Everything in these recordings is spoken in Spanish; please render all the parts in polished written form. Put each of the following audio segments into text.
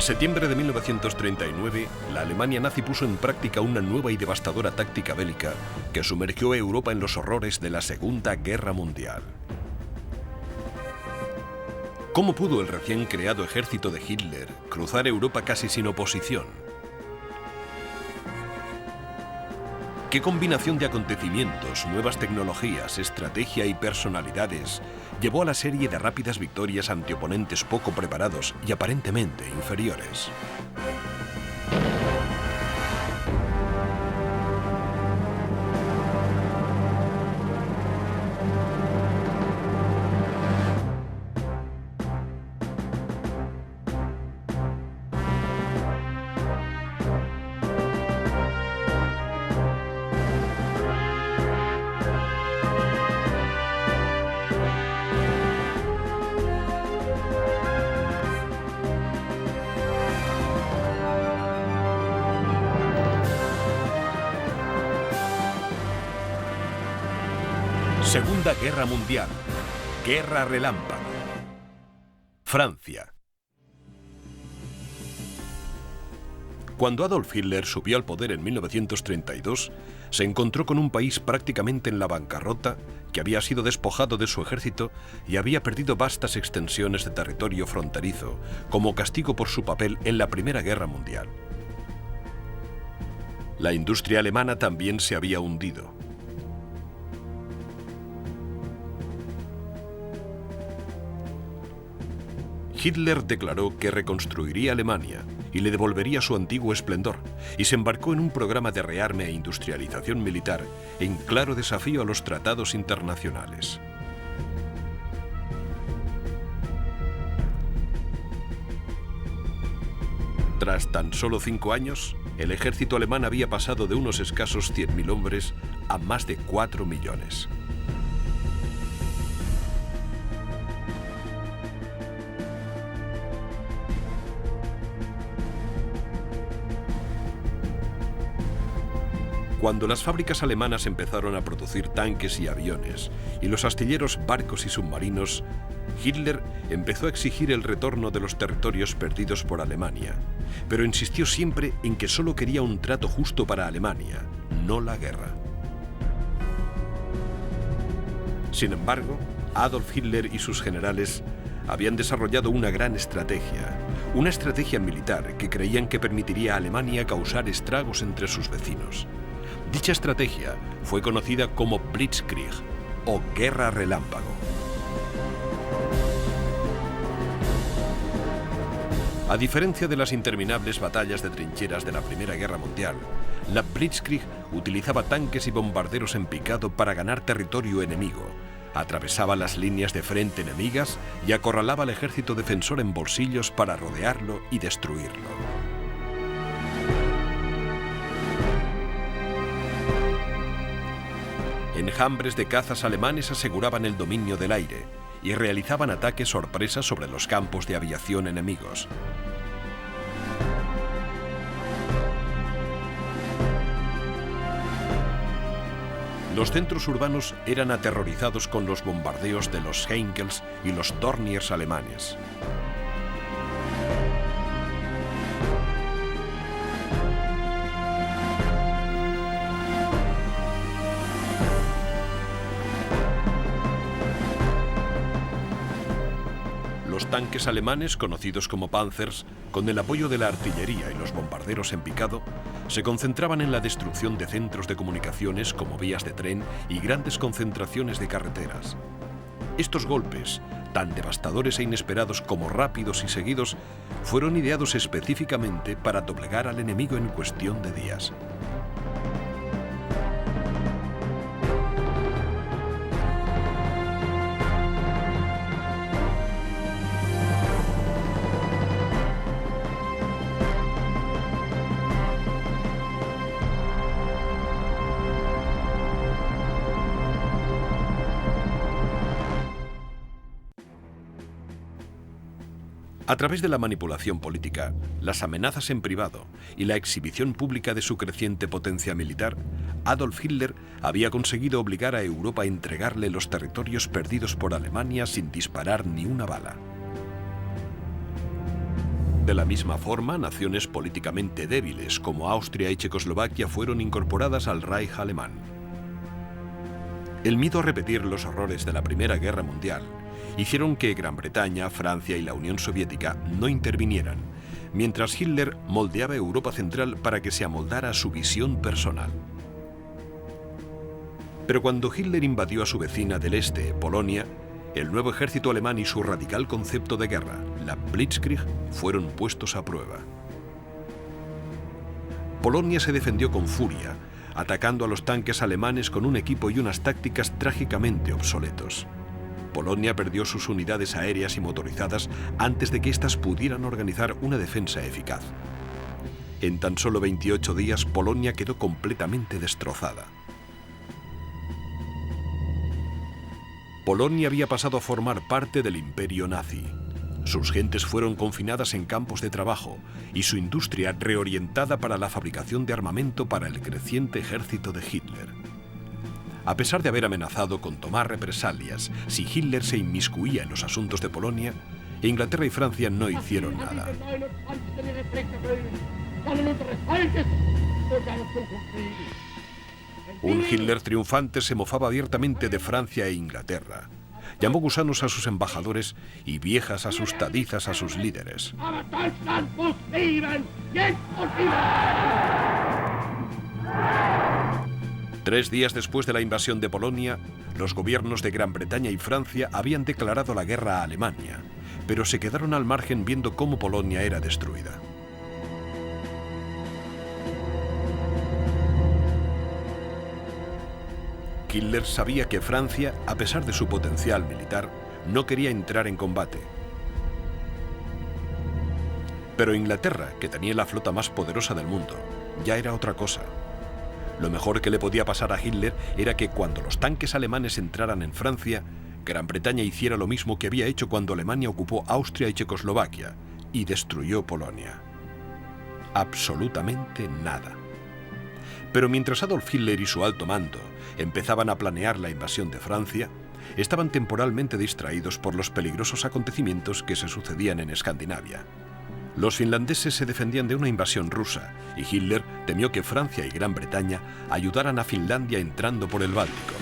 septiembre de 1939, la Alemania nazi puso en práctica una nueva y devastadora táctica bélica que sumergió a Europa en los horrores de la Segunda Guerra Mundial. ¿Cómo pudo el recién creado ejército de Hitler cruzar Europa casi sin oposición? ¿Qué combinación de acontecimientos, nuevas tecnologías, estrategia y personalidades llevó a la serie de rápidas victorias ante oponentes poco preparados y aparentemente inferiores? Segunda Guerra Mundial. Guerra relámpago. Francia. Cuando Adolf Hitler subió al poder en 1932, se encontró con un país prácticamente en la bancarrota, que había sido despojado de su ejército y había perdido vastas extensiones de territorio fronterizo, como castigo por su papel en la Primera Guerra Mundial. La industria alemana también se había hundido. Hitler declaró que reconstruiría Alemania y le devolvería su antiguo esplendor, y se embarcó en un programa de rearme e industrialización militar en claro desafío a los tratados internacionales. Tras tan solo 5 años, el ejército alemán había pasado de unos escasos 100.000 hombres a más de 4 millones. Cuando las fábricas alemanas empezaron a producir tanques y aviones, y los astilleros barcos y submarinos, Hitler empezó a exigir el retorno de los territorios perdidos por Alemania, pero insistió siempre en que solo quería un trato justo para Alemania, no la guerra. Sin embargo, Adolf Hitler y sus generales habían desarrollado una gran estrategia, una estrategia militar que creían que permitiría a Alemania causar estragos entre sus vecinos. Dicha estrategia fue conocida como Blitzkrieg o Guerra Relámpago. A diferencia de las interminables batallas de trincheras de la Primera Guerra Mundial, la Blitzkrieg utilizaba tanques y bombarderos en picado para ganar territorio enemigo, atravesaba las líneas de frente enemigas y acorralaba al ejército defensor en bolsillos para rodearlo y destruirlo. Enjambres de cazas alemanes aseguraban el dominio del aire y realizaban ataques sorpresa sobre los campos de aviación enemigos. Los centros urbanos eran aterrorizados con los bombardeos de los Heinkels y los Dorniers alemanes. Los tanques alemanes, conocidos como Panzers, con el apoyo de la artillería y los bombarderos en picado, se concentraban en la destrucción de centros de comunicaciones como vías de tren y grandes concentraciones de carreteras. Estos golpes, tan devastadores e inesperados como rápidos y seguidos, fueron ideados específicamente para doblegar al enemigo en cuestión de días. A través de la manipulación política, las amenazas en privado y la exhibición pública de su creciente potencia militar, Adolf Hitler había conseguido obligar a Europa a entregarle los territorios perdidos por Alemania sin disparar ni una bala. De la misma forma, naciones políticamente débiles como Austria y Checoslovaquia fueron incorporadas al Reich alemán. El miedo a repetir los horrores de la Primera Guerra Mundial hicieron que Gran Bretaña, Francia y la Unión Soviética no intervinieran, mientras Hitler moldeaba Europa Central para que se amoldara a su visión personal. Pero cuando Hitler invadió a su vecina del este, Polonia, el nuevo ejército alemán y su radical concepto de guerra, la Blitzkrieg, fueron puestos a prueba. Polonia se defendió con furia, atacando a los tanques alemanes con un equipo y unas tácticas trágicamente obsoletos. Polonia perdió sus unidades aéreas y motorizadas antes de que éstas pudieran organizar una defensa eficaz. En tan solo 28 días, Polonia quedó completamente destrozada. Polonia había pasado a formar parte del imperio nazi. Sus gentes fueron confinadas en campos de trabajo y su industria reorientada para la fabricación de armamento para el creciente ejército de Hitler. A pesar de haber amenazado con tomar represalias si Hitler se inmiscuía en los asuntos de Polonia, Inglaterra y Francia no hicieron nada. Un Hitler triunfante se mofaba abiertamente de Francia e Inglaterra. Llamó gusanos a sus embajadores y viejas asustadizas a sus líderes. 3 días después de la invasión de Polonia, los gobiernos de Gran Bretaña y Francia habían declarado la guerra a Alemania, pero se quedaron al margen viendo cómo Polonia era destruida. Hitler sabía que Francia, a pesar de su potencial militar, no quería entrar en combate. Pero Inglaterra, que tenía la flota más poderosa del mundo, ya era otra cosa. Lo mejor que le podía pasar a Hitler era que cuando los tanques alemanes entraran en Francia, Gran Bretaña hiciera lo mismo que había hecho cuando Alemania ocupó Austria y Checoslovaquia y destruyó Polonia. Absolutamente nada. Pero mientras Adolf Hitler y su alto mando empezaban a planear la invasión de Francia, estaban temporalmente distraídos por los peligrosos acontecimientos que se sucedían en Escandinavia. Los finlandeses se defendían de una invasión rusa y Hitler temió que Francia y Gran Bretaña ayudaran a Finlandia entrando por el Báltico.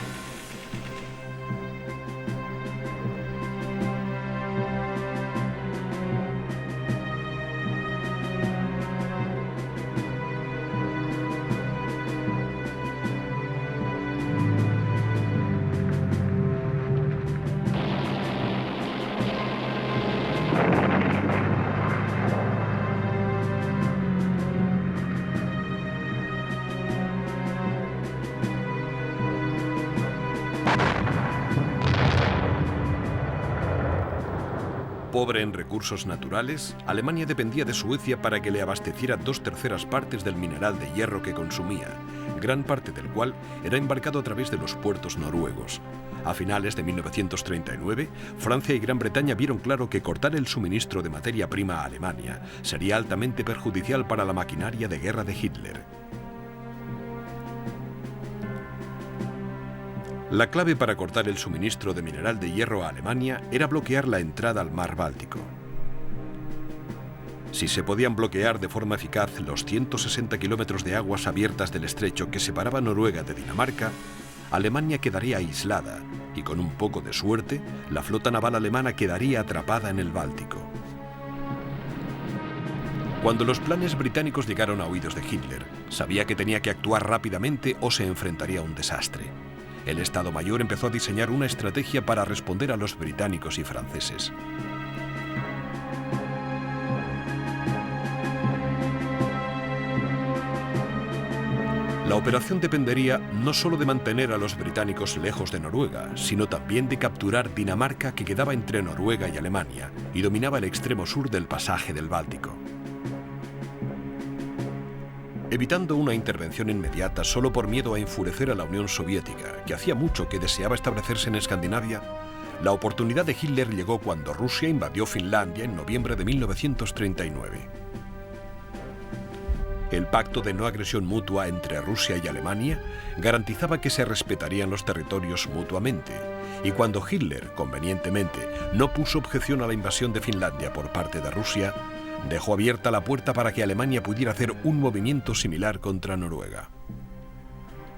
Pobre en recursos naturales, Alemania dependía de Suecia para que le abasteciera 2/3 partes del mineral de hierro que consumía, gran parte del cual era embarcado a través de los puertos noruegos. A finales de 1939, Francia y Gran Bretaña vieron claro que cortar el suministro de materia prima a Alemania sería altamente perjudicial para la maquinaria de guerra de Hitler. La clave para cortar el suministro de mineral de hierro a Alemania era bloquear la entrada al mar Báltico. Si se podían bloquear de forma eficaz los 160 kilómetros de aguas abiertas del estrecho que separaba Noruega de Dinamarca, Alemania quedaría aislada y, con un poco de suerte, la flota naval alemana quedaría atrapada en el Báltico. Cuando los planes británicos llegaron a oídos de Hitler, sabía que tenía que actuar rápidamente o se enfrentaría a un desastre. El Estado Mayor empezó a diseñar una estrategia para responder a los británicos y franceses. La operación dependería no solo de mantener a los británicos lejos de Noruega, sino también de capturar Dinamarca, que quedaba entre Noruega y Alemania y dominaba el extremo sur del pasaje del Báltico. Evitando una intervención inmediata solo por miedo a enfurecer a la Unión Soviética, que hacía mucho que deseaba establecerse en Escandinavia, la oportunidad de Hitler llegó cuando Rusia invadió Finlandia en noviembre de 1939. El pacto de no agresión mutua entre Rusia y Alemania garantizaba que se respetarían los territorios mutuamente, y cuando Hitler, convenientemente, no puso objeción a la invasión de Finlandia por parte de Rusia, dejó abierta la puerta para que Alemania pudiera hacer un movimiento similar contra Noruega.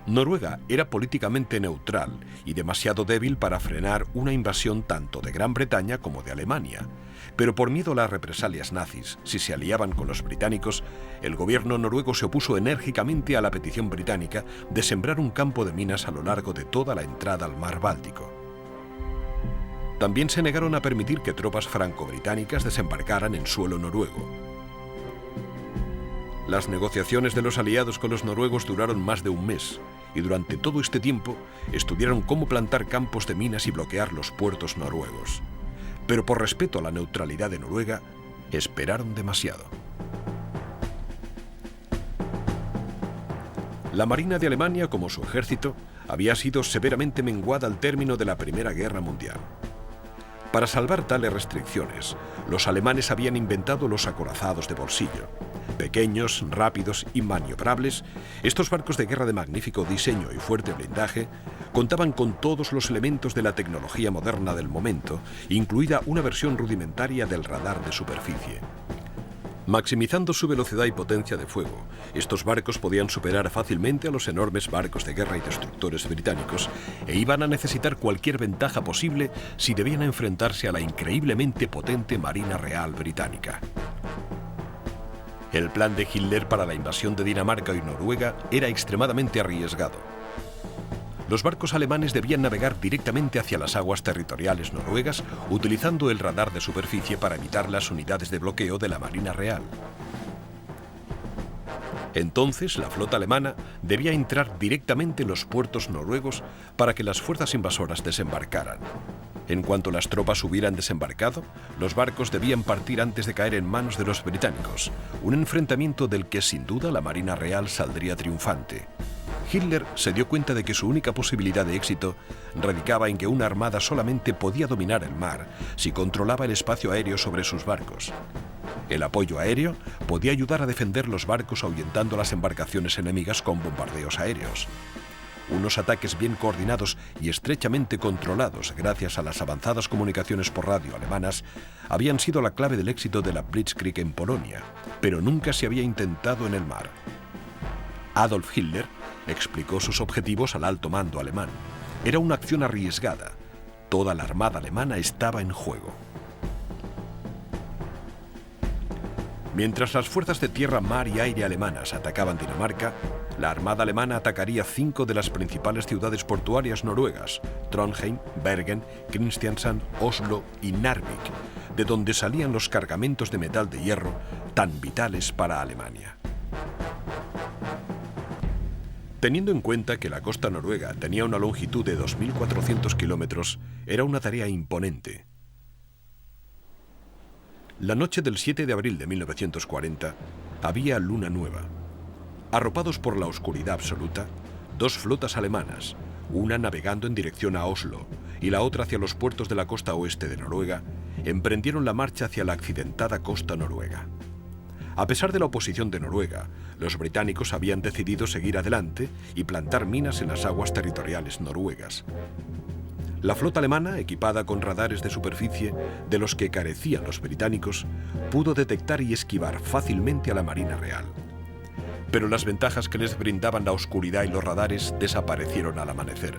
Noruega era políticamente neutral y demasiado débil para frenar una invasión tanto de Gran Bretaña como de Alemania, pero por miedo a las represalias nazis, si se aliaban con los británicos, el gobierno noruego se opuso enérgicamente a la petición británica de sembrar un campo de minas a lo largo de toda la entrada al mar Báltico. También se negaron a permitir que tropas franco-británicas desembarcaran en suelo noruego. Las negociaciones de los aliados con los noruegos duraron más de un mes, y durante todo este tiempo estudiaron cómo plantar campos de minas y bloquear los puertos noruegos. Pero por respeto a la neutralidad de Noruega, esperaron demasiado. La Marina de Alemania, como su ejército, había sido severamente menguada al término de la Primera Guerra Mundial. Para salvar tales restricciones, los alemanes habían inventado los acorazados de bolsillo. Pequeños, rápidos y maniobrables, estos barcos de guerra de magnífico diseño y fuerte blindaje contaban con todos los elementos de la tecnología moderna del momento, incluida una versión rudimentaria del radar de superficie. Maximizando su velocidad y potencia de fuego, estos barcos podían superar fácilmente a los enormes barcos de guerra y destructores británicos e iban a necesitar cualquier ventaja posible si debían enfrentarse a la increíblemente potente Marina Real británica. El plan de Hitler para la invasión de Dinamarca y Noruega era extremadamente arriesgado. Los barcos alemanes debían navegar directamente hacia las aguas territoriales noruegas, utilizando el radar de superficie para evitar las unidades de bloqueo de la Marina Real. Entonces, la flota alemana debía entrar directamente en los puertos noruegos para que las fuerzas invasoras desembarcaran. En cuanto las tropas hubieran desembarcado, los barcos debían partir antes de caer en manos de los británicos, un enfrentamiento del que sin duda la Marina Real saldría triunfante. Hitler se dio cuenta de que su única posibilidad de éxito radicaba en que una armada solamente podía dominar el mar si controlaba el espacio aéreo sobre sus barcos. El apoyo aéreo podía ayudar a defender los barcos ahuyentando las embarcaciones enemigas con bombardeos aéreos. Unos ataques bien coordinados y estrechamente controlados gracias a las avanzadas comunicaciones por radio alemanas habían sido la clave del éxito de la Blitzkrieg en Polonia, pero nunca se había intentado en el mar. Adolf Hitler explicó sus objetivos al alto mando alemán. Era una acción arriesgada. Toda la armada alemana estaba en juego. Mientras las fuerzas de tierra, mar y aire alemanas atacaban Dinamarca, la armada alemana atacaría 5 de las principales ciudades portuarias noruegas: Trondheim, Bergen, Kristiansand, Oslo y Narvik, de donde salían los cargamentos de metal de hierro tan vitales para Alemania. Teniendo en cuenta que la costa noruega tenía una longitud de 2.400 kilómetros, era una tarea imponente. La noche del 7 de abril de 1940 había luna nueva. Arropados por la oscuridad absoluta, 2 flotas alemanas, una navegando en dirección a Oslo y la otra hacia los puertos de la costa oeste de Noruega, emprendieron la marcha hacia la accidentada costa noruega. A pesar de la oposición de Noruega, los británicos habían decidido seguir adelante y plantar minas en las aguas territoriales noruegas. La flota alemana, equipada con radares de superficie de los que carecían los británicos, pudo detectar y esquivar fácilmente a la Marina Real. Pero las ventajas que les brindaban la oscuridad y los radares desaparecieron al amanecer.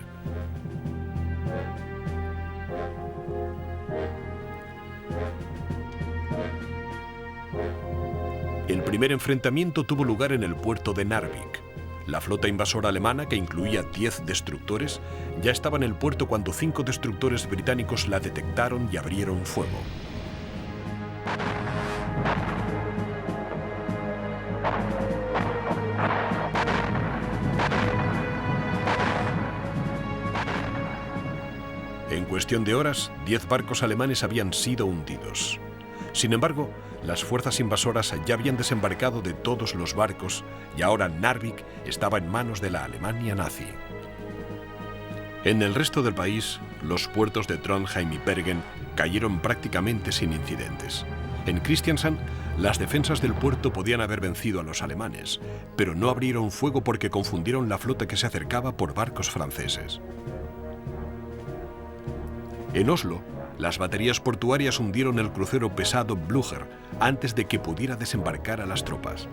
El primer enfrentamiento tuvo lugar en el puerto de Narvik. La flota invasora alemana, que incluía 10 destructores, ya estaba en el puerto cuando 5 destructores británicos la detectaron y abrieron fuego. En cuestión de horas, 10 barcos alemanes habían sido hundidos. Sin embargo, las fuerzas invasoras ya habían desembarcado de todos los barcos y ahora Narvik estaba en manos de la Alemania nazi. En el resto del país, los puertos de Trondheim y Bergen cayeron prácticamente sin incidentes. En Kristiansand, las defensas del puerto podían haber vencido a los alemanes, pero no abrieron fuego porque confundieron la flota que se acercaba por barcos franceses. En Oslo, Las baterías portuarias hundieron el crucero pesado Blücher antes de que pudiera desembarcar a las tropas.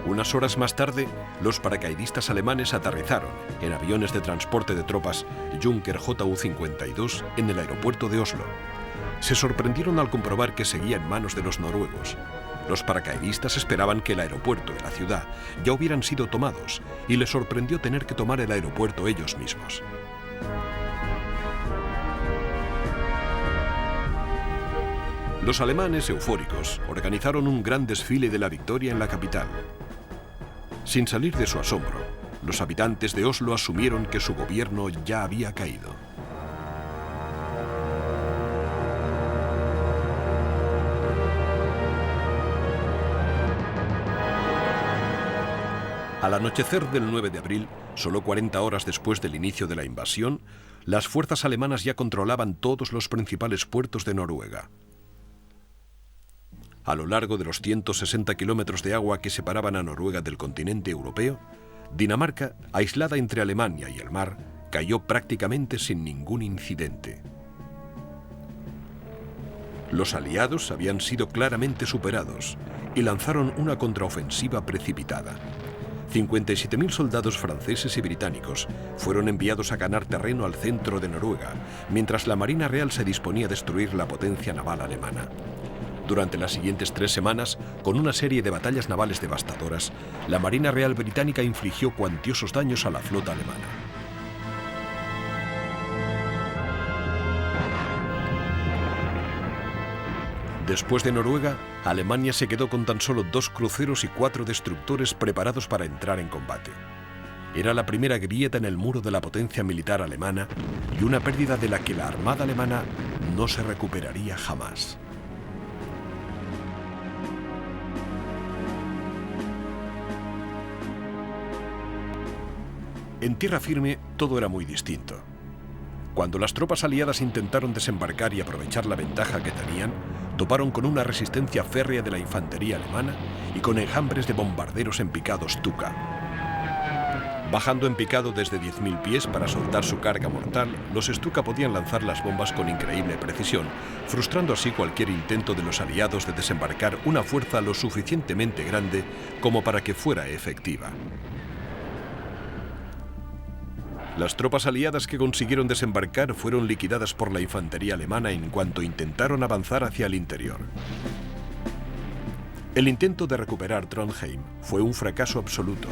Unas horas más tarde, los paracaidistas alemanes aterrizaron en aviones de transporte de tropas Junker Ju-52 en el aeropuerto de Oslo. Se sorprendieron al comprobar que seguía en manos de los noruegos. Los paracaidistas esperaban que el aeropuerto y la ciudad ya hubieran sido tomados, y les sorprendió tener que tomar el aeropuerto ellos mismos. Los alemanes, eufóricos, organizaron un gran desfile de la victoria en la capital. Sin salir de su asombro, los habitantes de Oslo asumieron que su gobierno ya había caído. Al anochecer del 9 de abril, solo 40 horas después del inicio de la invasión, las fuerzas alemanas ya controlaban todos los principales puertos de Noruega. A lo largo de los 160 kilómetros de agua que separaban a Noruega del continente europeo, Dinamarca, aislada entre Alemania y el mar, cayó prácticamente sin ningún incidente. Los aliados habían sido claramente superados y lanzaron una contraofensiva precipitada. 57.000 soldados franceses y británicos fueron enviados a ganar terreno al centro de Noruega, mientras la Marina Real se disponía a destruir la potencia naval alemana. Durante las siguientes 3 semanas, con una serie de batallas navales devastadoras, la Marina Real británica infligió cuantiosos daños a la flota alemana. Después de Noruega, Alemania se quedó con tan solo 2 cruceros y 4 destructores preparados para entrar en combate. Era la primera grieta en el muro de la potencia militar alemana y una pérdida de la que la Armada alemana no se recuperaría jamás. En tierra firme todo era muy distinto. Cuando las tropas aliadas intentaron desembarcar y aprovechar la ventaja que tenían, toparon con una resistencia férrea de la infantería alemana y con enjambres de bombarderos en picado Stuka. Bajando en picado desde 10.000 pies para soltar su carga mortal, los Stuka podían lanzar las bombas con increíble precisión, frustrando así cualquier intento de los aliados de desembarcar una fuerza lo suficientemente grande como para que fuera efectiva. Las tropas aliadas que consiguieron desembarcar fueron liquidadas por la infantería alemana en cuanto intentaron avanzar hacia el interior. El intento de recuperar Trondheim fue un fracaso absoluto.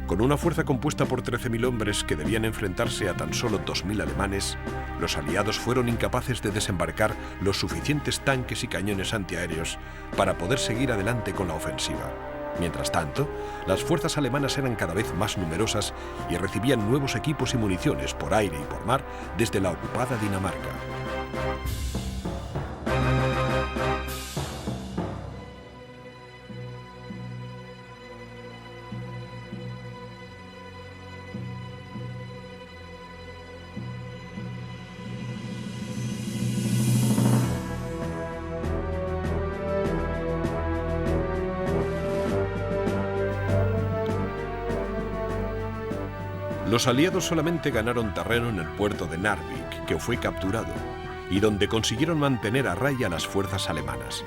Con una fuerza compuesta por 13.000 hombres que debían enfrentarse a tan solo 2.000 alemanes, los aliados fueron incapaces de desembarcar los suficientes tanques y cañones antiaéreos para poder seguir adelante con la ofensiva. Mientras tanto, las fuerzas alemanas eran cada vez más numerosas y recibían nuevos equipos y municiones por aire y por mar desde la ocupada Dinamarca. Los aliados solamente ganaron terreno en el puerto de Narvik, que fue capturado, y donde consiguieron mantener a raya a las fuerzas alemanas.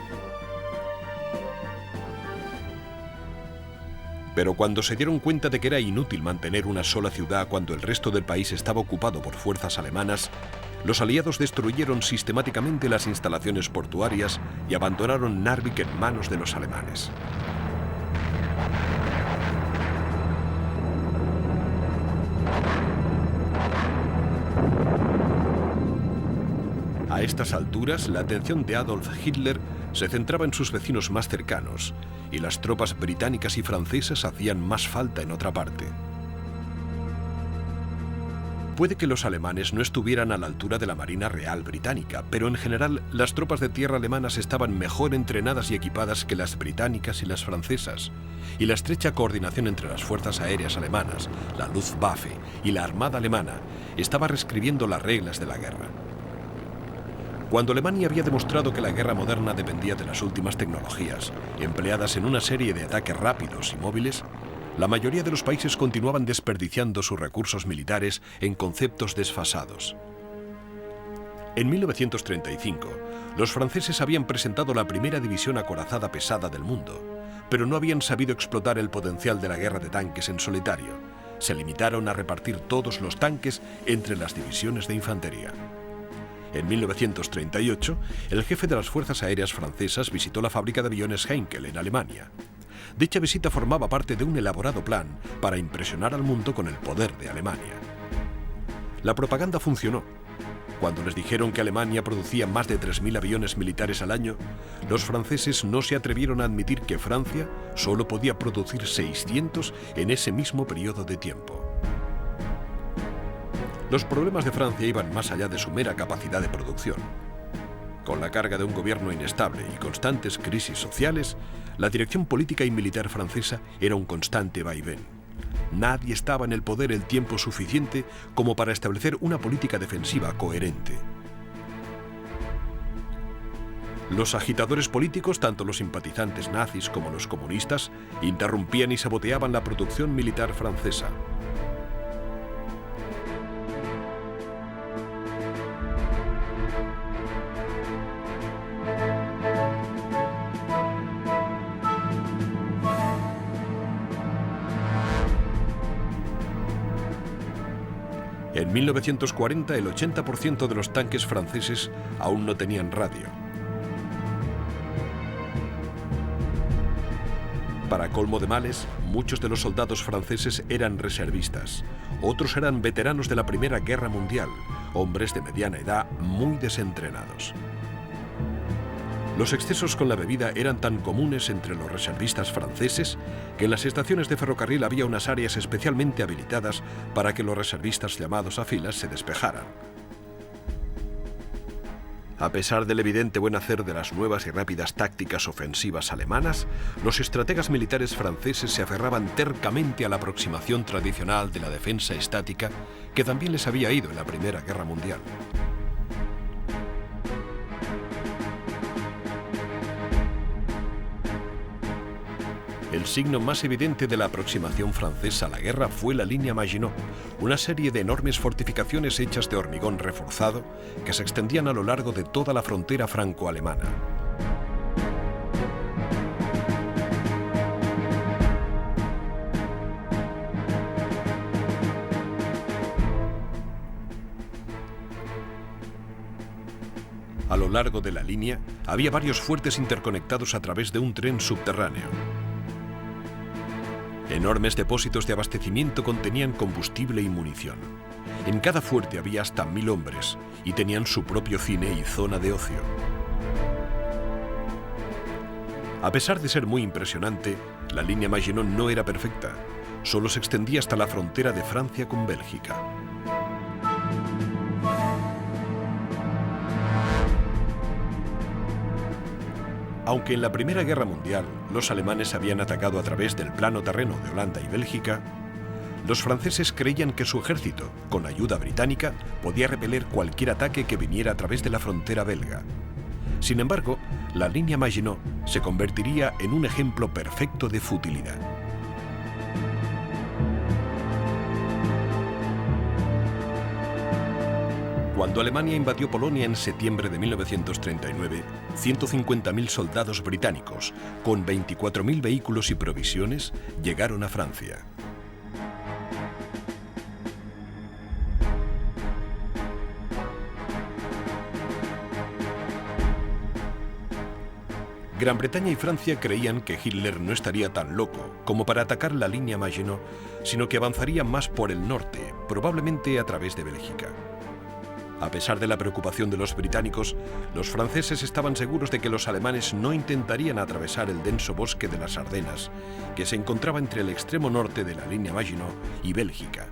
Pero cuando se dieron cuenta de que era inútil mantener una sola ciudad cuando el resto del país estaba ocupado por fuerzas alemanas, los aliados destruyeron sistemáticamente las instalaciones portuarias y abandonaron Narvik en manos de los alemanes. A estas alturas, la atención de Adolf Hitler se centraba en sus vecinos más cercanos, y las tropas británicas y francesas hacían más falta en otra parte. Puede que los alemanes no estuvieran a la altura de la Marina Real británica, pero en general las tropas de tierra alemanas estaban mejor entrenadas y equipadas que las británicas y las francesas, y la estrecha coordinación entre las fuerzas aéreas alemanas, la Luftwaffe y la Armada alemana estaba reescribiendo las reglas de la guerra. Cuando Alemania había demostrado que la guerra moderna dependía de las últimas tecnologías, empleadas en una serie de ataques rápidos y móviles, la mayoría de los países continuaban desperdiciando sus recursos militares en conceptos desfasados. En 1935, los franceses habían presentado la primera división acorazada pesada del mundo, pero no habían sabido explotar el potencial de la guerra de tanques en solitario. Se limitaron a repartir todos los tanques entre las divisiones de infantería. En 1938, el jefe de las Fuerzas Aéreas francesas visitó la fábrica de aviones Heinkel en Alemania. Dicha visita formaba parte de un elaborado plan para impresionar al mundo con el poder de Alemania. La propaganda funcionó. Cuando les dijeron que Alemania producía más de 3.000 aviones militares al año, los franceses no se atrevieron a admitir que Francia solo podía producir 600 en ese mismo periodo de tiempo. Los problemas de Francia iban más allá de su mera capacidad de producción. Con la carga de un gobierno inestable y constantes crisis sociales, la dirección política y militar francesa era un constante vaivén. Nadie estaba en el poder el tiempo suficiente como para establecer una política defensiva coherente. Los agitadores políticos, tanto los simpatizantes nazis como los comunistas, interrumpían y saboteaban la producción militar francesa. En 1940, el 80% de los tanques franceses aún no tenían radio. Para colmo de males, muchos de los soldados franceses eran reservistas. Otros eran veteranos de la Primera Guerra Mundial, hombres de mediana edad muy desentrenados. Los excesos con la bebida eran tan comunes entre los reservistas franceses que en las estaciones de ferrocarril había unas áreas especialmente habilitadas para que los reservistas llamados a filas se despejaran. A pesar del evidente buen hacer de las nuevas y rápidas tácticas ofensivas alemanas, los estrategas militares franceses se aferraban tercamente a la aproximación tradicional de la defensa estática que también les había ido en la Primera Guerra Mundial. El signo más evidente de la aproximación francesa a la guerra fue la línea Maginot, una serie de enormes fortificaciones hechas de hormigón reforzado que se extendían a lo largo de toda la frontera franco-alemana. A lo largo de la línea había varios fuertes interconectados a través de un tren subterráneo. Enormes depósitos de abastecimiento contenían combustible y munición. En cada fuerte había hasta 1000 hombres y tenían su propio cine y zona de ocio. A pesar de ser muy impresionante, la línea Maginot no era perfecta. Solo se extendía hasta la frontera de Francia con Bélgica. Aunque en la Primera Guerra Mundial los alemanes habían atacado a través del plano terreno de Holanda y Bélgica, los franceses creían que su ejército, con ayuda británica, podía repeler cualquier ataque que viniera a través de la frontera belga. Sin embargo, la línea Maginot se convertiría en un ejemplo perfecto de futilidad. Cuando Alemania invadió Polonia en septiembre de 1939, 150.000 soldados británicos, con 24.000 vehículos y provisiones, llegaron a Francia. Gran Bretaña y Francia creían que Hitler no estaría tan loco como para atacar la línea Maginot, sino que avanzaría más por el norte, probablemente a través de Bélgica. A pesar de la preocupación de los británicos, los franceses estaban seguros de que los alemanes no intentarían atravesar el denso bosque de las Ardenas, que se encontraba entre el extremo norte de la línea Maginot y Bélgica.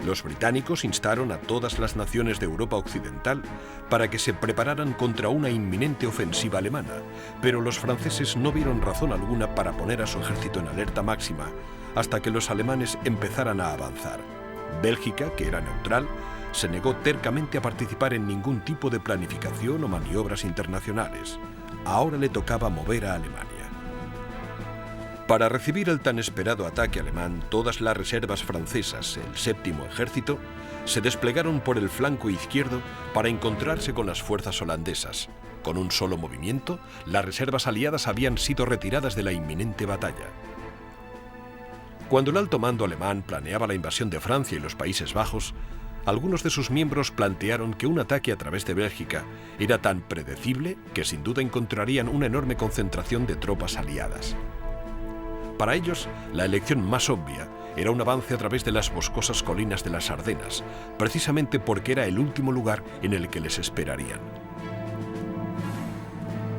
Los británicos instaron a todas las naciones de Europa Occidental para que se prepararan contra una inminente ofensiva alemana, pero los franceses no vieron razón alguna para poner a su ejército en alerta máxima hasta que los alemanes empezaran a avanzar. Bélgica, que era neutral, se negó tercamente a participar en ningún tipo de planificación o maniobras internacionales. Ahora le tocaba mover a Alemania. Para recibir el tan esperado ataque alemán, todas las reservas francesas, el séptimo ejército, se desplegaron por el flanco izquierdo para encontrarse con las fuerzas holandesas. Con un solo movimiento, las reservas aliadas habían sido retiradas de la inminente batalla. Cuando el alto mando alemán planeaba la invasión de Francia y los Países Bajos, algunos de sus miembros plantearon que un ataque a través de Bélgica era tan predecible que sin duda encontrarían una enorme concentración de tropas aliadas. Para ellos, la elección más obvia era un avance a través de las boscosas colinas de las Ardenas, precisamente porque era el último lugar en el que les esperarían.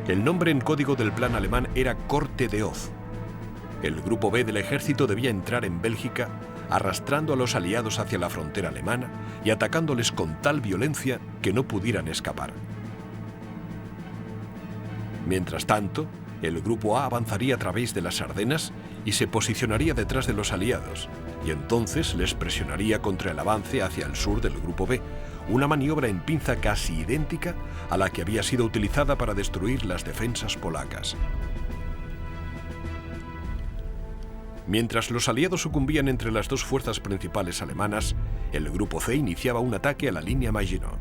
El nombre en código del plan alemán era Corte de Hoz. El grupo B del ejército debía entrar en Bélgica, arrastrando a los aliados hacia la frontera alemana y atacándoles con tal violencia que no pudieran escapar. Mientras tanto, el grupo A avanzaría a través de las Ardenas y se posicionaría detrás de los aliados, y entonces les presionaría contra el avance hacia el sur del grupo B, una maniobra en pinza casi idéntica a la que había sido utilizada para destruir las defensas polacas. Mientras los aliados sucumbían entre las dos fuerzas principales alemanas, el grupo C iniciaba un ataque a la línea Maginot.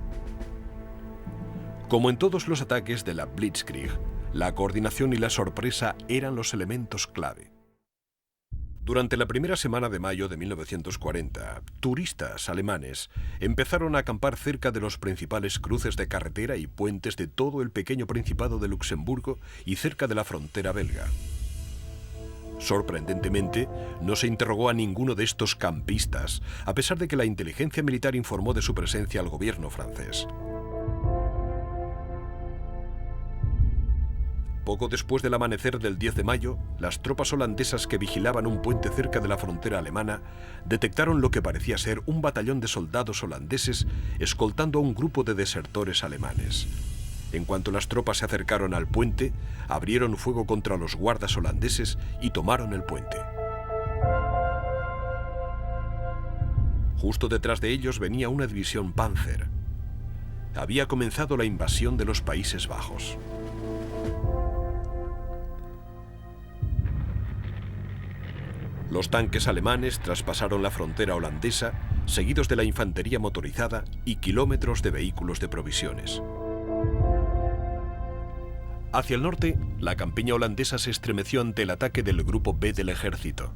Como en todos los ataques de la Blitzkrieg, la coordinación y la sorpresa eran los elementos clave. Durante la primera semana de mayo de 1940, turistas alemanes empezaron a acampar cerca de los principales cruces de carretera y puentes de todo el pequeño Principado de Luxemburgo y cerca de la frontera belga. Sorprendentemente, no se interrogó a ninguno de estos campistas, a pesar de que la inteligencia militar informó de su presencia al gobierno francés. Poco después del amanecer del 10 de mayo, las tropas holandesas que vigilaban un puente cerca de la frontera alemana detectaron lo que parecía ser un batallón de soldados holandeses escoltando a un grupo de desertores alemanes. En cuanto las tropas se acercaron al puente, abrieron fuego contra los guardas holandeses y tomaron el puente. Justo detrás de ellos venía una división Panzer. Había comenzado la invasión de los Países Bajos. Los tanques alemanes traspasaron la frontera holandesa, seguidos de la infantería motorizada y kilómetros de vehículos de provisiones. Hacia el norte, la campiña holandesa se estremeció ante el ataque del grupo B del ejército.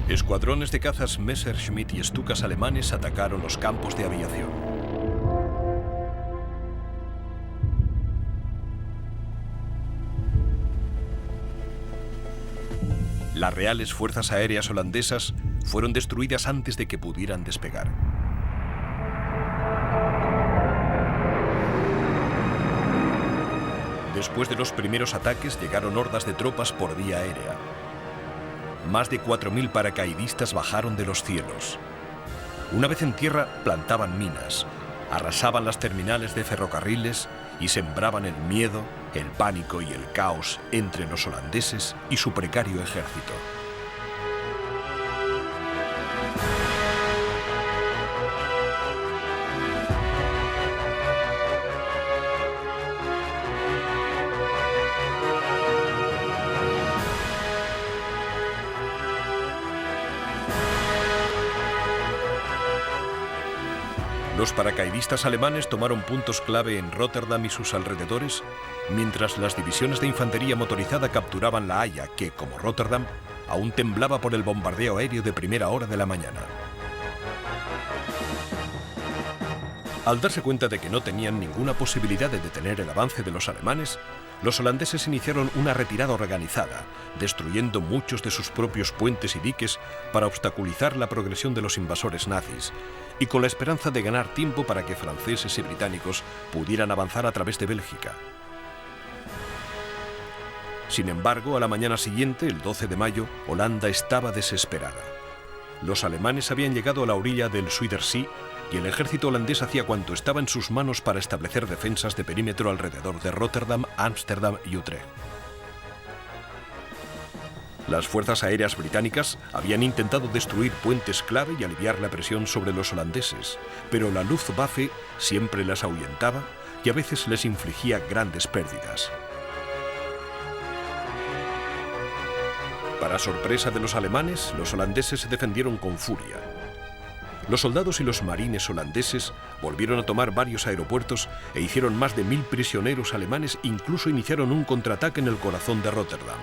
Escuadrones de cazas Messerschmitt y Stukas alemanes atacaron los campos de aviación. Las reales fuerzas aéreas holandesas fueron destruidas antes de que pudieran despegar. Después de los primeros ataques llegaron hordas de tropas por vía aérea. Más de 4.000 paracaidistas bajaron de los cielos. Una vez en tierra, plantaban minas, arrasaban las terminales de ferrocarriles y sembraban el miedo, el pánico y el caos entre los holandeses y su precario ejército. Los paracaidistas alemanes tomaron puntos clave en Rotterdam y sus alrededores, mientras las divisiones de infantería motorizada capturaban La Haya, que, como Rotterdam, aún temblaba por el bombardeo aéreo de primera hora de la mañana. Al darse cuenta de que no tenían ninguna posibilidad de detener el avance de los alemanes, los holandeses iniciaron una retirada organizada, destruyendo muchos de sus propios puentes y diques para obstaculizar la progresión de los invasores nazis, y con la esperanza de ganar tiempo para que franceses y británicos pudieran avanzar a través de Bélgica. Sin embargo, a la mañana siguiente, el 12 de mayo, Holanda estaba desesperada. Los alemanes habían llegado a la orilla del Zuiderzee y el ejército holandés hacía cuanto estaba en sus manos para establecer defensas de perímetro alrededor de Róterdam, Ámsterdam y Utrecht. Las fuerzas aéreas británicas habían intentado destruir puentes clave y aliviar la presión sobre los holandeses, pero la Luftwaffe siempre las ahuyentaba y a veces les infligía grandes pérdidas. Para sorpresa de los alemanes, los holandeses se defendieron con furia. Los soldados y los marines holandeses volvieron a tomar varios aeropuertos e hicieron más de 1000 prisioneros alemanes, incluso iniciaron un contraataque en el corazón de Róterdam.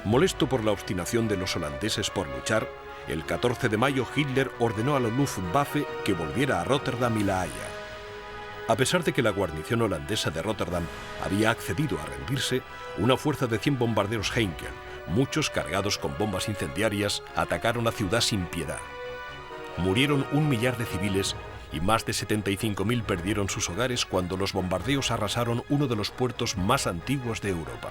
Molesto por la obstinación de los holandeses por luchar, el 14 de mayo Hitler ordenó a la Luftwaffe que volviera a Róterdam y La Haya. A pesar de que la guarnición holandesa de Róterdam había accedido a rendirse, una fuerza de 100 bombarderos Heinkel, muchos cargados con bombas incendiarias, atacaron la ciudad sin piedad. Murieron 1 millar de civiles y más de 75.000 perdieron sus hogares cuando los bombardeos arrasaron uno de los puertos más antiguos de Europa.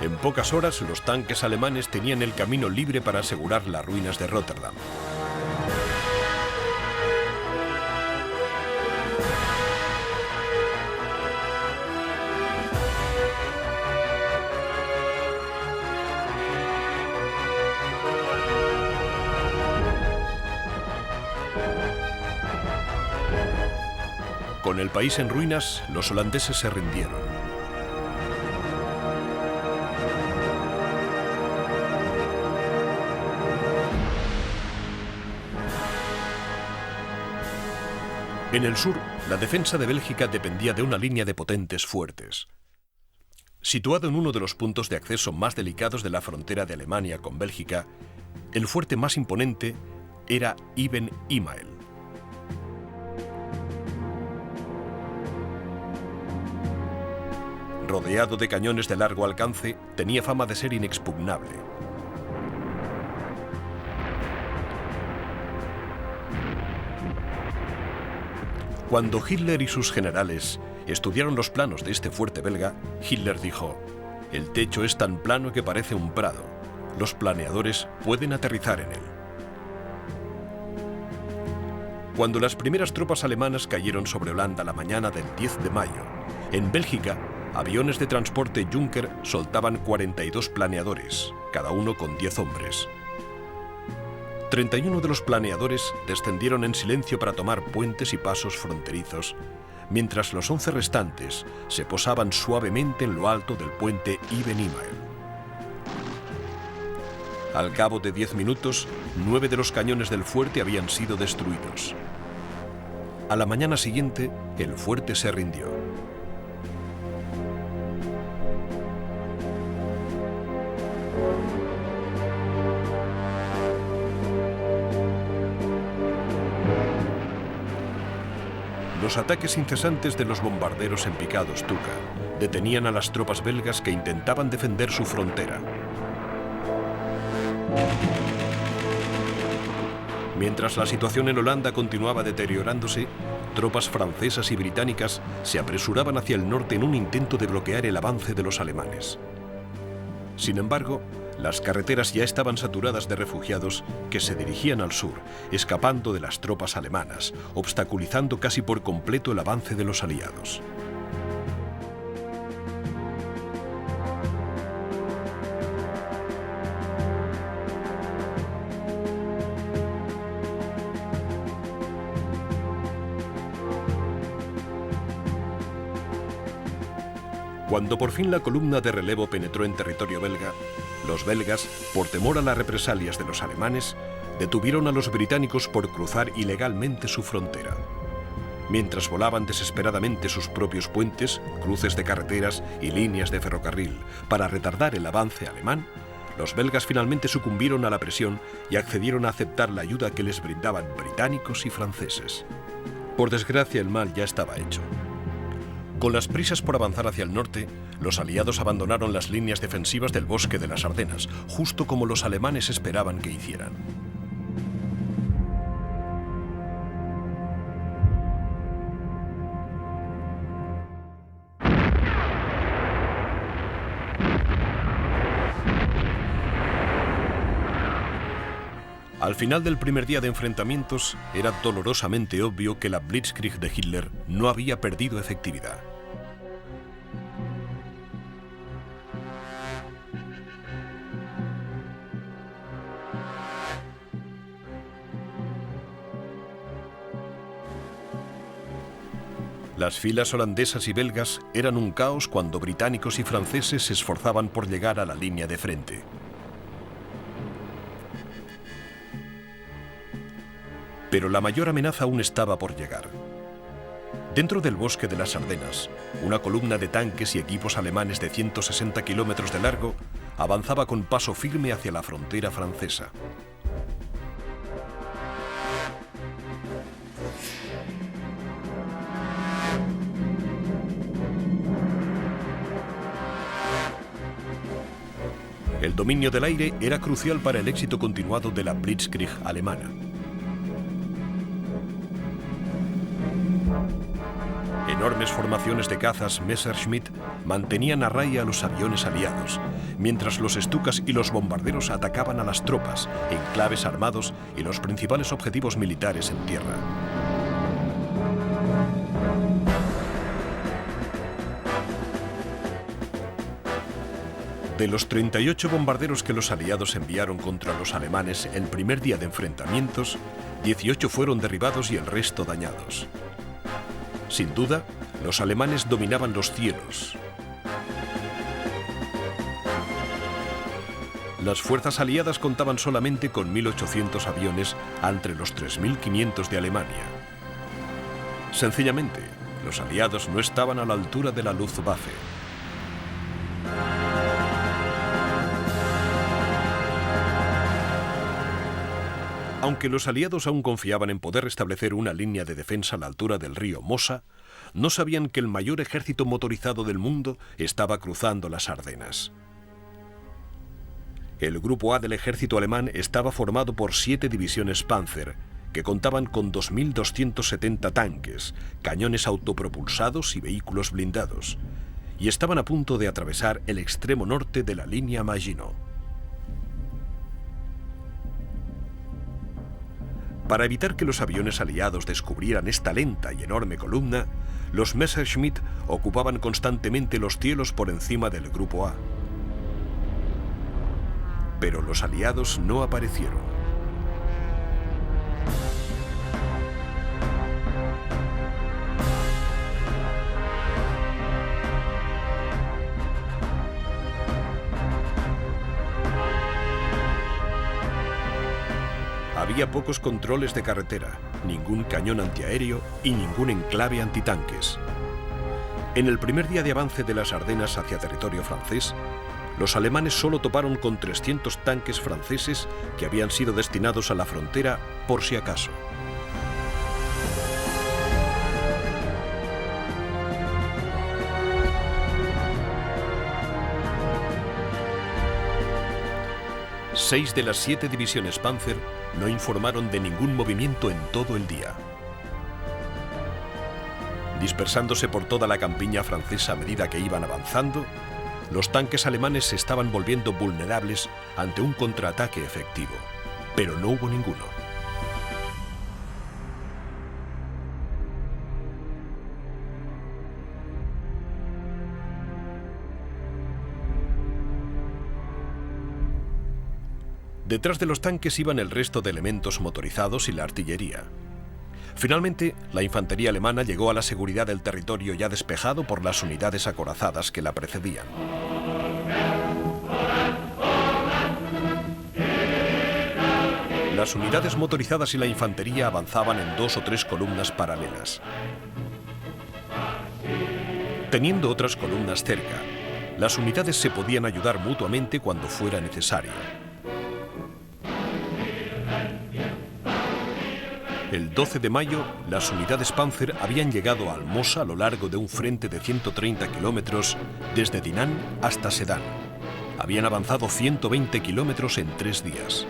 En pocas horas, los tanques alemanes tenían el camino libre para asegurar las ruinas de Róterdam. Con el país en ruinas, los holandeses se rindieron. En el sur, la defensa de Bélgica dependía de una línea de potentes fuertes. Situado en uno de los puntos de acceso más delicados de la frontera de Alemania con Bélgica, el fuerte más imponente era Ibn Imael. Rodeado de cañones de largo alcance, tenía fama de ser inexpugnable. Cuando Hitler y sus generales estudiaron los planos de este fuerte belga, Hitler dijo: «El techo es tan plano que parece un prado. Los planeadores pueden aterrizar en él». Cuando las primeras tropas alemanas cayeron sobre Holanda la mañana del 10 de mayo, en Bélgica, aviones de transporte Junker soltaban 42 planeadores, cada uno con 10 hombres. 31 de los planeadores descendieron en silencio para tomar puentes y pasos fronterizos, mientras los 11 restantes se posaban suavemente en lo alto del puente Ibn Imael. Al cabo de 10 minutos, 9 de los cañones del fuerte habían sido destruidos. A la mañana siguiente, el fuerte se rindió. Los ataques incesantes de los bombarderos en picado Stuka detenían a las tropas belgas que intentaban defender su frontera. Mientras la situación en Holanda continuaba deteriorándose, tropas francesas y británicas se apresuraban hacia el norte en un intento de bloquear el avance de los alemanes. Sin embargo, las carreteras ya estaban saturadas de refugiados que se dirigían al sur, escapando de las tropas alemanas, obstaculizando casi por completo el avance de los aliados. Cuando por fin la columna de relevo penetró en territorio belga, los belgas, por temor a las represalias de los alemanes, detuvieron a los británicos por cruzar ilegalmente su frontera. mientras volaban desesperadamente sus propios puentes, cruces de carreteras y líneas de ferrocarril para retardar el avance alemán, los belgas finalmente sucumbieron a la presión y accedieron a aceptar la ayuda que les brindaban británicos y franceses. Por desgracia, el mal ya estaba hecho. Con las prisas por avanzar hacia el norte, los aliados abandonaron las líneas defensivas del bosque de las Ardenas, justo como los alemanes esperaban que hicieran. Al final del primer día de enfrentamientos, era dolorosamente obvio que la Blitzkrieg de Hitler no había perdido efectividad. Las filas holandesas y belgas eran un caos cuando británicos y franceses se esforzaban por llegar a la línea de frente. Pero la mayor amenaza aún estaba por llegar. Dentro del bosque de las Ardenas, una columna de tanques y equipos alemanes de 160 kilómetros de largo avanzaba con paso firme hacia la frontera francesa. El dominio del aire era crucial para el éxito continuado de la Blitzkrieg alemana. Enormes formaciones de cazas Messerschmitt mantenían a raya a los aviones aliados, mientras los Stukas y los bombarderos atacaban a las tropas, enclaves armados y los principales objetivos militares en tierra. De los 38 bombarderos que los aliados enviaron contra los alemanes el primer día de enfrentamientos, 18 fueron derribados y el resto dañados. Sin duda, los alemanes dominaban los cielos. Las fuerzas aliadas contaban solamente con 1.800 aviones entre los 3.500 de Alemania. Sencillamente, los aliados no estaban a la altura de la Luftwaffe. Aunque los aliados aún confiaban en poder restablecer una línea de defensa a la altura del río Mosa, no sabían que el mayor ejército motorizado del mundo estaba cruzando las Ardenas. El Grupo A del ejército alemán estaba formado por 7 divisiones Panzer, que contaban con 2.270 tanques, cañones autopropulsados y vehículos blindados, y estaban a punto de atravesar el extremo norte de la línea Maginot. Para evitar que los aviones aliados descubrieran esta lenta y enorme columna, los Messerschmitt ocupaban constantemente los cielos por encima del Grupo A. Pero los aliados no aparecieron. Había pocos controles de carretera, ningún cañón antiaéreo y ningún enclave antitanques. En el primer día de avance de las Ardenas hacia territorio francés, los alemanes solo toparon con 300 tanques franceses que habían sido destinados a la frontera por si acaso. Seis de las 7 divisiones Panzer no informaron de ningún movimiento en todo el día. Dispersándose por toda la campiña francesa a medida que iban avanzando, los tanques alemanes se estaban volviendo vulnerables ante un contraataque efectivo, pero no hubo ninguno. Detrás de los tanques iban el resto de elementos motorizados y la artillería. Finalmente, la infantería alemana llegó a la seguridad del territorio ya despejado por las unidades acorazadas que la precedían. Las unidades motorizadas y la infantería avanzaban en 2 o 3 columnas paralelas. Teniendo otras columnas cerca, las unidades se podían ayudar mutuamente cuando fuera necesario. El 12 de mayo, las unidades Panzer habían llegado a Almosa a lo largo de un frente de 130 kilómetros desde Dinant hasta Sedan. Habían avanzado 120 kilómetros en 3 días.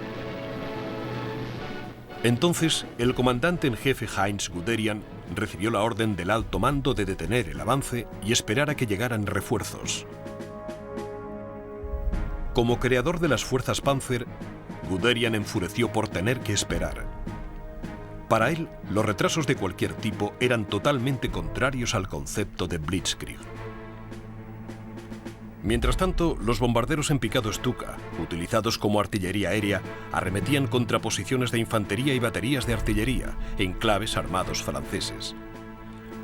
Entonces, el comandante en jefe Heinz Guderian recibió la orden del alto mando de detener el avance y esperar a que llegaran refuerzos. Como creador de las fuerzas Panzer, Guderian enfureció por tener que esperar. Para él, los retrasos de cualquier tipo eran totalmente contrarios al concepto de Blitzkrieg. Mientras tanto, los bombarderos en picado Stuka, utilizados como artillería aérea, arremetían contra posiciones de infantería y baterías de artillería, enclaves armados franceses.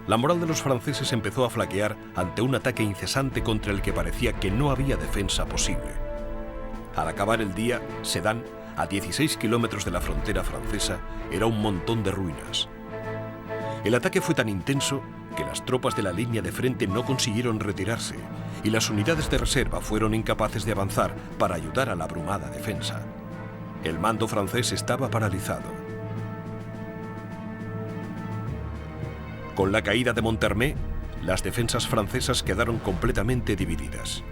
La moral de los franceses empezó a flaquear ante un ataque incesante contra el que parecía que no había defensa posible. Al acabar el día, Sedan, a 16 kilómetros de la frontera francesa, era un montón de ruinas. El ataque fue tan intenso que las tropas de la línea de frente no consiguieron retirarse y las unidades de reserva fueron incapaces de avanzar para ayudar a la abrumada defensa. El mando francés estaba paralizado. Con la caída de Monthermé, las defensas francesas quedaron completamente divididas.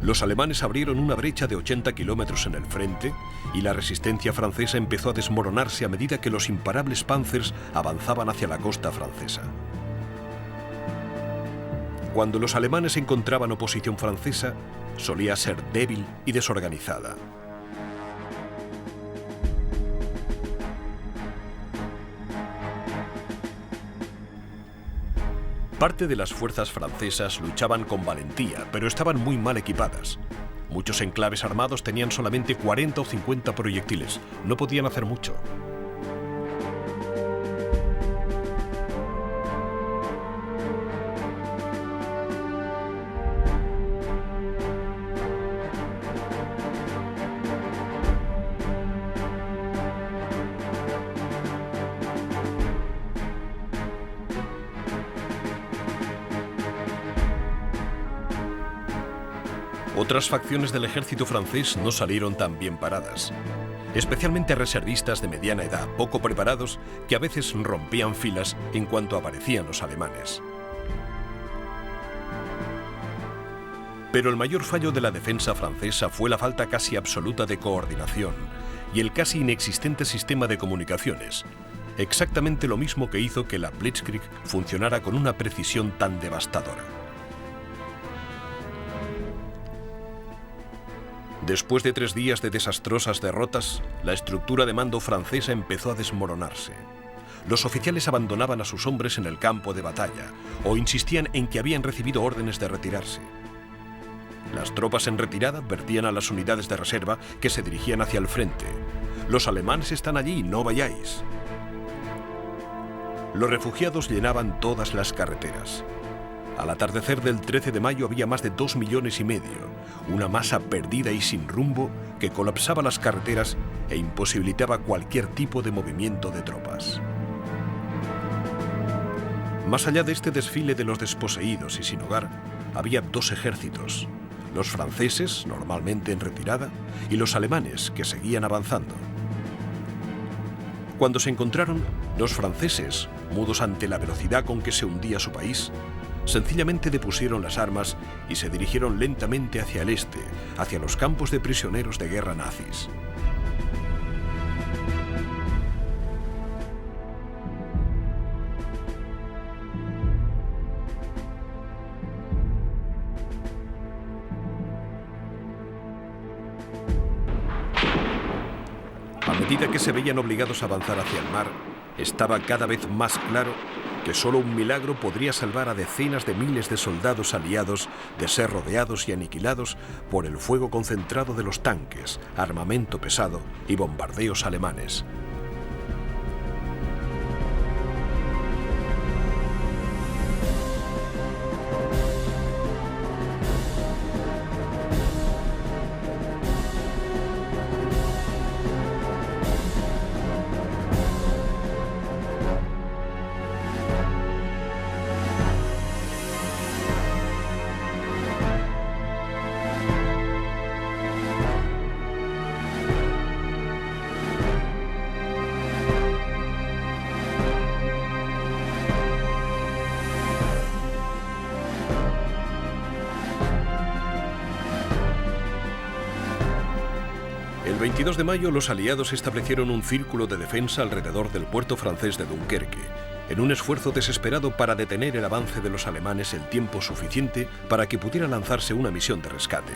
Los alemanes abrieron una brecha de 80 kilómetros en el frente y la resistencia francesa empezó a desmoronarse a medida que los imparables panzers avanzaban hacia la costa francesa. Cuando los alemanes encontraban oposición francesa, solía ser débil y desorganizada. Parte de las fuerzas francesas luchaban con valentía, pero estaban muy mal equipadas. Muchos enclaves armados tenían solamente 40 o 50 proyectiles. No podían hacer mucho. Otras facciones del ejército francés no salieron tan bien paradas, especialmente reservistas de mediana edad, poco preparados, que a veces rompían filas en cuanto aparecían los alemanes. Pero el mayor fallo de la defensa francesa fue la falta casi absoluta de coordinación y el casi inexistente sistema de comunicaciones, exactamente lo mismo que hizo que la Blitzkrieg funcionara con una precisión tan devastadora. Después de 3 días de desastrosas derrotas, la estructura de mando francesa empezó a desmoronarse. Los oficiales abandonaban a sus hombres en el campo de batalla o insistían en que habían recibido órdenes de retirarse. Las tropas en retirada advertían a las unidades de reserva que se dirigían hacia el frente. Los alemanes están allí, no vayáis. Los refugiados llenaban todas las carreteras. Al atardecer del 13 de mayo había más de 2,5 millones, una masa perdida y sin rumbo que colapsaba las carreteras e imposibilitaba cualquier tipo de movimiento de tropas. Más allá de este desfile de los desposeídos y sin hogar, había 2 ejércitos, los franceses, normalmente en retirada, y los alemanes, que seguían avanzando. Cuando se encontraron, los franceses, mudos ante la velocidad con que se hundía su país, sencillamente depusieron las armas y se dirigieron lentamente hacia el este, hacia los campos de prisioneros de guerra nazis. A medida que se veían obligados a avanzar hacia el mar, estaba cada vez más claro que solo un milagro podría salvar a decenas de miles de soldados aliados de ser rodeados y aniquilados por el fuego concentrado de los tanques, armamento pesado y bombardeos alemanes. El 22 de mayo los aliados establecieron un círculo de defensa alrededor del puerto francés de Dunkerque, en un esfuerzo desesperado para detener el avance de los alemanes el tiempo suficiente para que pudiera lanzarse una misión de rescate.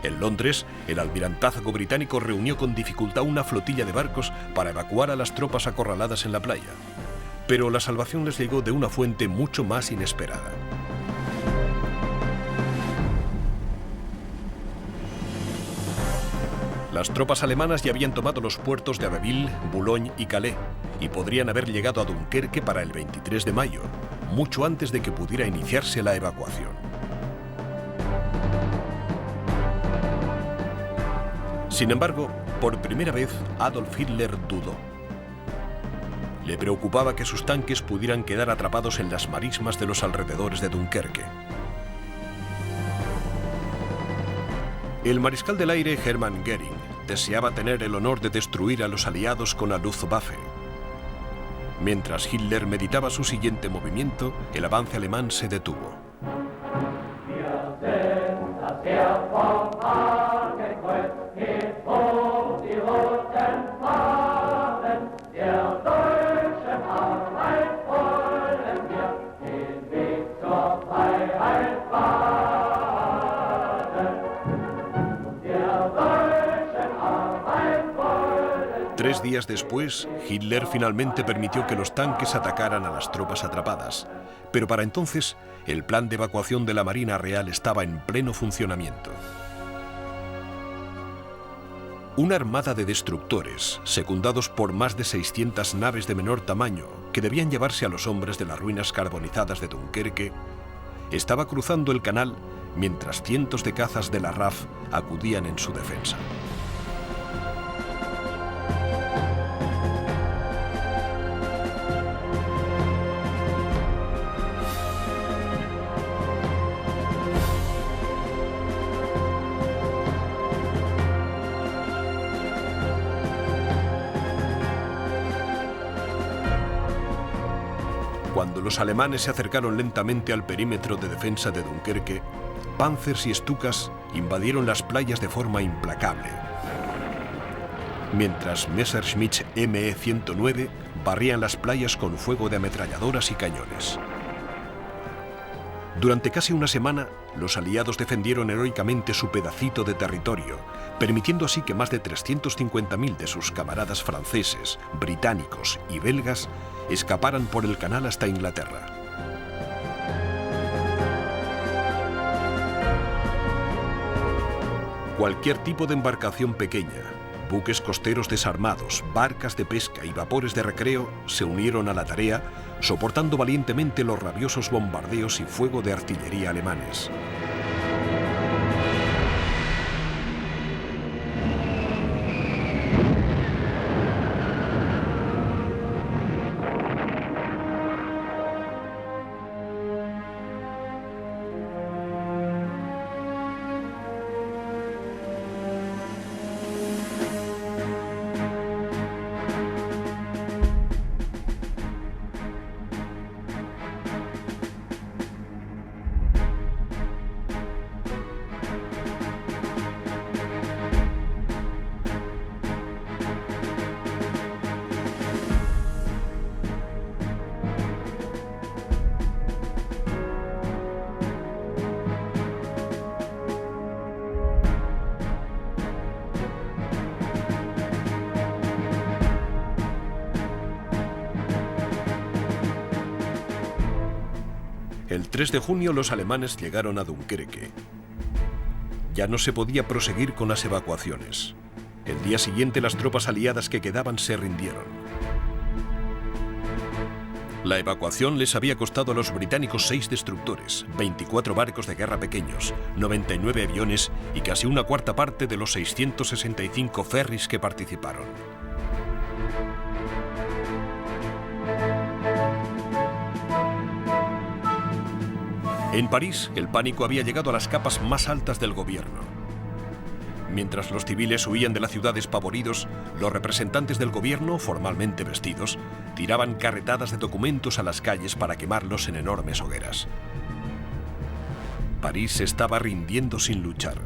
En Londres, el almirantazgo británico reunió con dificultad una flotilla de barcos para evacuar a las tropas acorraladas en la playa. Pero la salvación les llegó de una fuente mucho más inesperada. Las tropas alemanas ya habían tomado los puertos de Abbeville, Boulogne y Calais, y podrían haber llegado a Dunkerque para el 23 de mayo, mucho antes de que pudiera iniciarse la evacuación. Sin embargo, por primera vez, Adolf Hitler dudó. Le preocupaba que sus tanques pudieran quedar atrapados en las marismas de los alrededores de Dunkerque. El mariscal del aire Hermann Göring deseaba tener el honor de destruir a los aliados con la Luftwaffe. Mientras Hitler meditaba su siguiente movimiento, el avance alemán se detuvo. Tres días después, Hitler finalmente permitió que los tanques atacaran a las tropas atrapadas. Pero para entonces, el plan de evacuación de la Marina Real estaba en pleno funcionamiento. Una armada de destructores, secundados por más de 600 naves de menor tamaño, que debían llevarse a los hombres de las ruinas carbonizadas de Dunkerque, estaba cruzando el canal mientras cientos de cazas de la RAF acudían en su defensa. Cuando los alemanes se acercaron lentamente al perímetro de defensa de Dunkerque, Panzers y Stukas invadieron las playas de forma implacable, mientras Messerschmitt ME-109 barrían las playas con fuego de ametralladoras y cañones. Durante casi una semana, los aliados defendieron heroicamente su pedacito de territorio, permitiendo así que más de 350.000 de sus camaradas franceses, británicos y belgas escaparan por el canal hasta Inglaterra. Cualquier tipo de embarcación pequeña, buques costeros desarmados, barcas de pesca y vapores de recreo se unieron a la tarea, soportando valientemente los rabiosos bombardeos y fuego de artillería alemanes. El 3 de junio los alemanes llegaron a Dunkerque. Ya no se podía proseguir con las evacuaciones. El día siguiente las tropas aliadas que quedaban se rindieron. La evacuación les había costado a los británicos 6 destructores, 24 barcos de guerra pequeños, 99 aviones y casi una cuarta parte de los 665 ferries que participaron. En París, el pánico había llegado a las capas más altas del gobierno. Mientras los civiles huían de la ciudad despavoridos, los representantes del gobierno, formalmente vestidos, tiraban carretadas de documentos a las calles para quemarlos en enormes hogueras. París se estaba rindiendo sin luchar.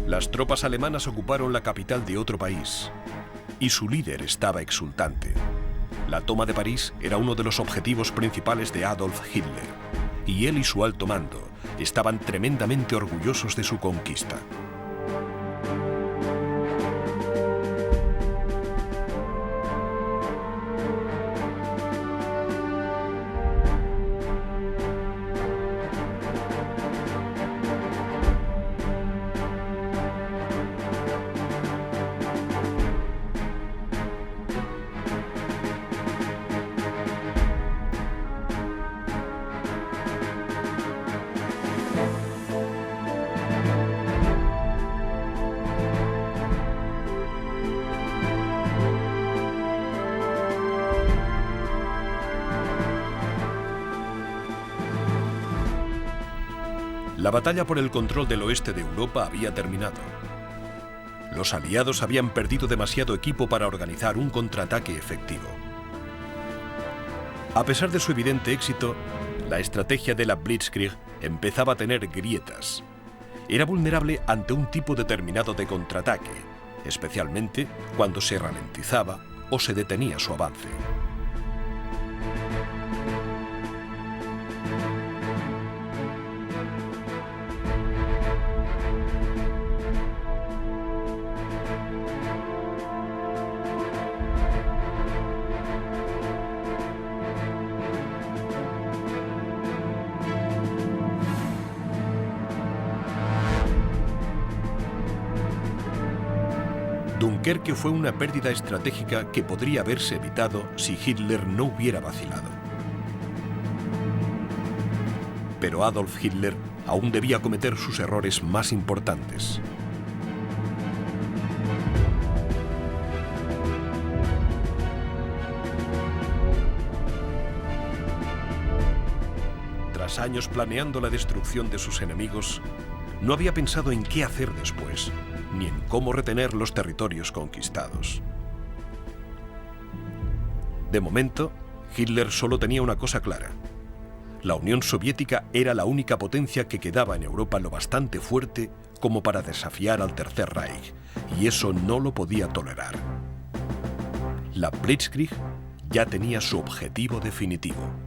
Las tropas alemanas ocuparon la capital de otro país y su líder estaba exultante. La toma de París era uno de los objetivos principales de Adolf Hitler y él y su alto mando estaban tremendamente orgullosos de su conquista. La batalla por el control del oeste de Europa había terminado. Los aliados habían perdido demasiado equipo para organizar un contraataque efectivo. A pesar de su evidente éxito, la estrategia de la Blitzkrieg empezaba a tener grietas. Era vulnerable ante un tipo determinado de contraataque, especialmente cuando se ralentizaba o se detenía su avance. Dunkerque fue una pérdida estratégica que podría haberse evitado si Hitler no hubiera vacilado. Pero Adolf Hitler aún debía cometer sus errores más importantes. Tras años planeando la destrucción de sus enemigos, no había pensado en qué hacer después, ni en cómo retener los territorios conquistados. De momento, Hitler solo tenía una cosa clara. La Unión Soviética era la única potencia que quedaba en Europa lo bastante fuerte como para desafiar al Tercer Reich, y eso no lo podía tolerar. La Blitzkrieg ya tenía su objetivo definitivo.